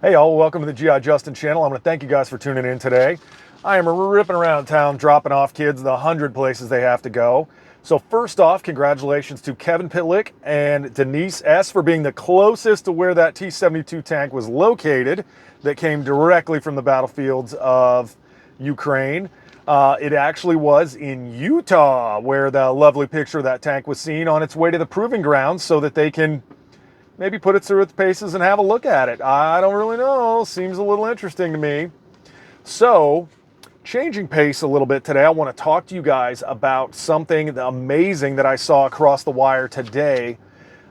Hey all, welcome to the GI Justin channel. I'm going to thank you guys for tuning in today. I am ripping around town, dropping off kids the 100 places they have to go. So first off, congratulations to Kevin Pitlick and Denise S. for being the closest to where that T-72 tank was located that came directly from the battlefields of Ukraine. It actually was in Utah where the lovely picture of that tank was seen on its way to the proving grounds so that they can maybe put it through its paces and have a look at it. I don't really know. Seems a little interesting to me. So, changing pace a little bit today, I want to talk to you guys about something amazing that I saw across the wire today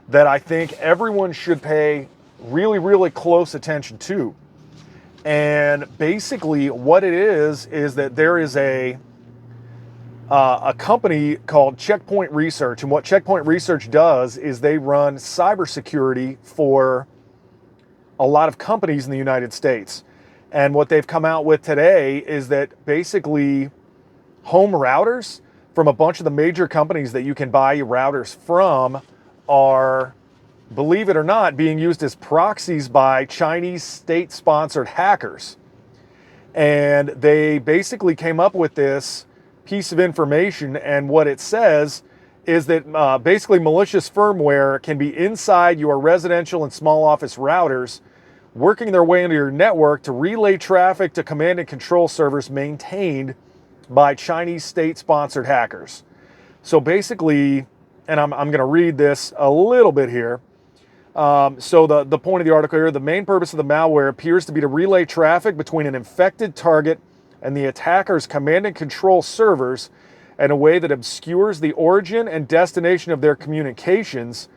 that I think everyone should pay really, really close attention to. And basically, what it is that there is a company called Checkpoint Research. And what Checkpoint Research does is they run cybersecurity for a lot of companies in the United States. And what they've come out with today is that basically home routers from a bunch of the major companies that you can buy routers from are, believe it or not, being used as proxies by Chinese state-sponsored hackers. And they basically came up with this piece of information, and what it says is that basically malicious firmware can be inside your residential and small office routers, working their way into your network to relay traffic to command and control servers maintained by Chinese state-sponsored hackers. So basically, and I'm going to read this a little bit here. So the point of the article here, the main purpose of the malware appears to be to relay traffic between an infected target and the attacker's command and control servers in a way that obscures the origin and destination of their communications,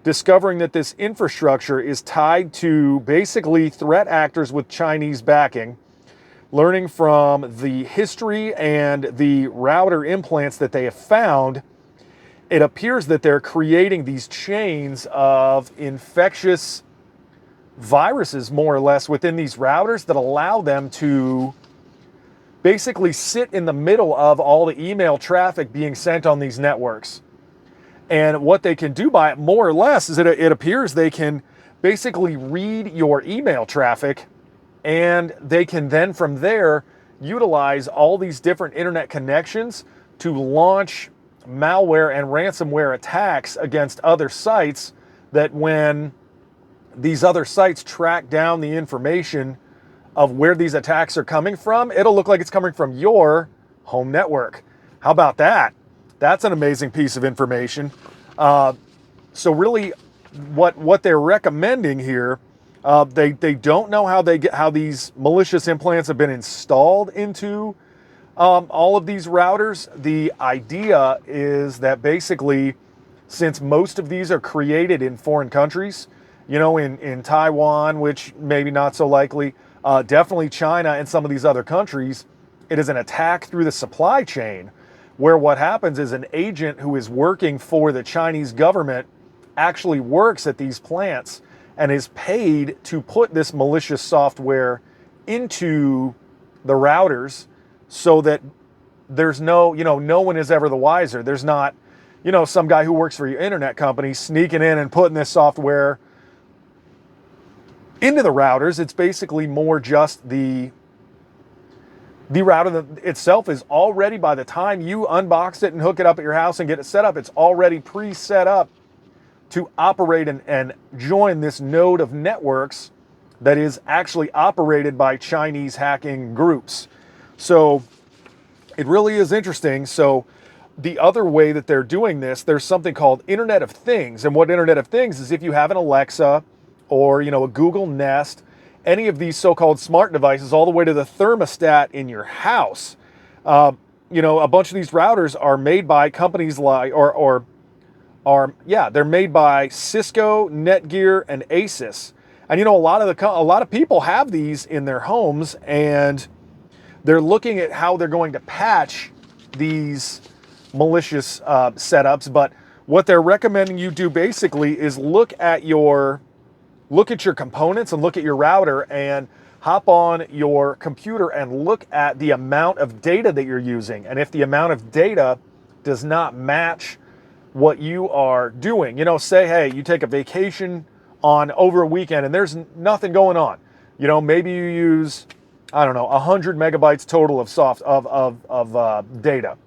discovering that this infrastructure is tied to basically threat actors with Chinese backing. Learning from the history and the router implants that they have found, it appears that they're creating these chains of infectious viruses, more or less, within these routers that allow them to basically sit in the middle of all the email traffic being sent on these networks. And what they can do by it, more or less, is it appears they can basically read your email traffic, and they can then from there utilize all these different internet connections to launch malware and ransomware attacks against other sites, that when these other sites track down the information of where these attacks are coming from, it'll look like it's coming from your home network. How about that? That's an amazing piece of information. So really, what they're recommending here, they don't know how these malicious implants have been installed into all of these routers. The idea is that basically, since most of these are created in foreign countries, in Taiwan, which maybe not so likely, definitely China and some of these other countries, it is an attack through the supply chain, where what happens is an agent who is working for the Chinese government actually works at these plants and is paid to put this malicious software into the routers, so that there's no one is ever the wiser. There's not, some guy who works for your internet company sneaking in and putting this software into the routers. It's basically more just the router itself is already, by the time you unbox it and hook it up at your house and get it set up, it's already pre-set up to operate and join this node of networks that is actually operated by Chinese hacking groups. So it really is interesting. So the other way that they're doing this, there's something called Internet of Things. And what Internet of Things is, if you have an Alexa or a Google Nest, any of these so-called smart devices, all the way to the thermostat in your house, a bunch of these routers are made by companies like, they're made by Cisco, Netgear, and Asus. And a lot of people have these in their homes, and they're looking at how they're going to patch these malicious setups. But what they're recommending you do basically is look at your components and look at your router, and hop on your computer and look at the amount of data that you're using. And if the amount of data does not match what you are doing, say, hey, you take a vacation over a weekend and there's nothing going on. You know, maybe you use, I don't know, 100 megabytes total of data.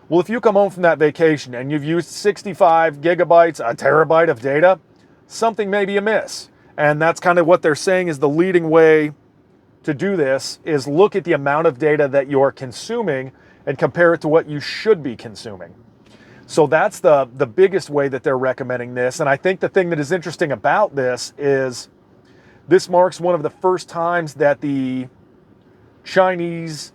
Well, if you come home from that vacation and you've used 65 gigabytes, a terabyte of data, something may be amiss. And that's kind of what they're saying is the leading way to do this is look at the amount of data that you're consuming and compare it to what you should be consuming. So that's the biggest way that they're recommending this. And I think the thing that is interesting about this is this marks one of the first times that the Chinese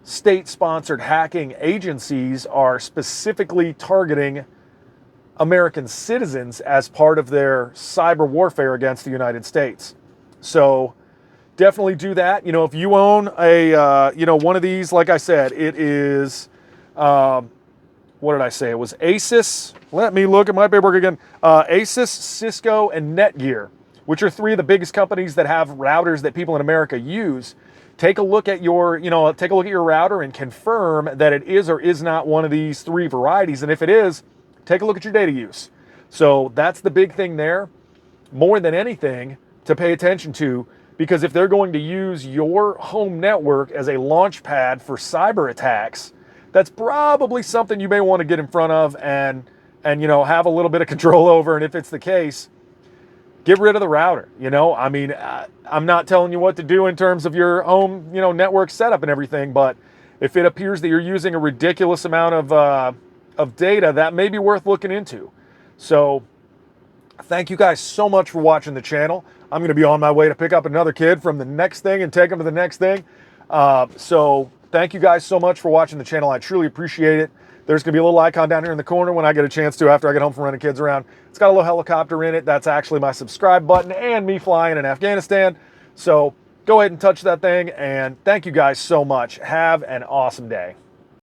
state-sponsored hacking agencies are specifically targeting American citizens as part of their cyber warfare against the United States. So definitely do that. You know, if you own a, one of these, like I said, it is, what did I say? It was Asus. Let me look at my paperwork again. Asus, Cisco, and Netgear, which are three of the biggest companies that have routers that people in America use. Take a look at your, router and confirm that it is or is not one of these three varieties. And if it is, take a look at your data use. So that's the big thing there, more than anything to pay attention to, because if they're going to use your home network as a launch pad for cyber attacks, that's probably something you may want to get in front of and have a little bit of control over. And if it's the case, get rid of the router. I mean, I'm not telling you what to do in terms of your home, network setup and everything, but if it appears that you're using a ridiculous amount of data, that may be worth looking into. So thank you guys so much for watching the channel. I'm going to be on my way to pick up another kid from the next thing and take him to the next thing. So thank you guys so much for watching the channel. I truly appreciate it. There's going to be a little icon down here in the corner when I get a chance to after I get home from running kids around. It's got a little helicopter in it. That's actually my subscribe button and me flying in Afghanistan. So go ahead and touch that thing. And thank you guys so much. Have an awesome day.